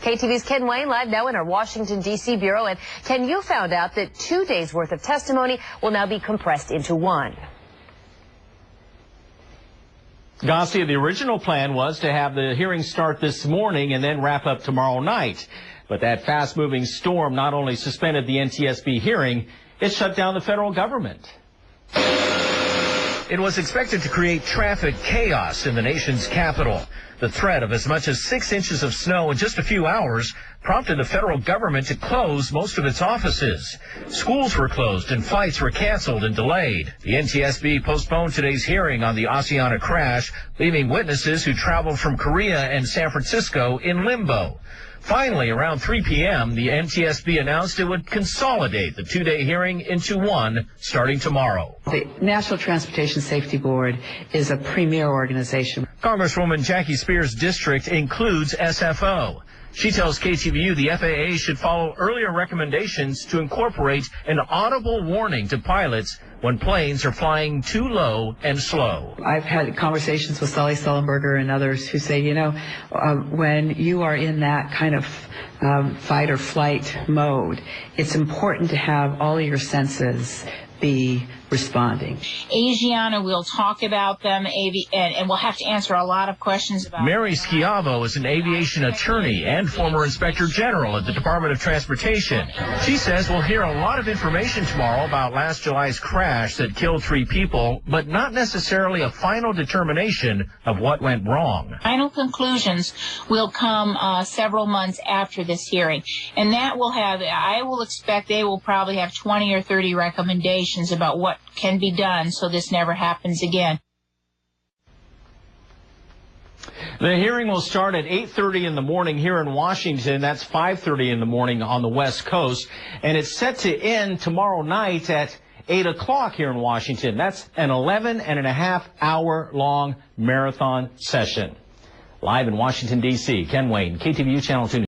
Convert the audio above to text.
KTVU's Ken Wayne live now in our Washington, D.C. bureau. And Ken, you found out that 2 days worth of testimony will now be compressed into one. Garcia, the original plan was to have the hearing start this morning and then wrap up tomorrow night. But that fast-moving storm not only suspended the NTSB hearing, it shut down the federal government. It was expected to create traffic chaos in the nation's capital. The threat of as much as 6 inches of snow in just a few hours prompted the federal government to close most of its offices. Schools were closed and flights were canceled and delayed. The NTSB postponed today's hearing on the Asiana crash, leaving witnesses who traveled from Korea and San Francisco in limbo. Finally, around 3 p.m., the NTSB announced it would consolidate the 2-day hearing into one starting tomorrow. The National Transportation Safety Board is a premier organization. Congresswoman Jackie Speier's district includes SFO. She tells KTVU the FAA should follow earlier recommendations to incorporate an audible warning to pilots when planes are flying too low and slow. I've had conversations with Sully Sullenberger and others who say, when you are in that kind of fight or flight mode, it's important to have all of your senses be responding. Asiana, we'll talk about them, and we'll have to answer a lot of questions about. Mary Schiavo is an aviation attorney and former inspector general at the Department of Transportation. She says we'll hear a lot of information tomorrow about last July's crash that killed 3 people, but not necessarily a final determination of what went wrong. Final conclusions will come several months after this hearing, and that will have, I will expect they will probably have 20 or 30 recommendations about what can be done so this never happens again. The hearing will start at 8:30 in the morning here in Washington. That's 5:30 in the morning on the West Coast. And it's set to end tomorrow night at 8 o'clock here in Washington. That's an 11.5-hour long marathon session. Live in Washington, D.C., Ken Wayne, KTVU Channel 2.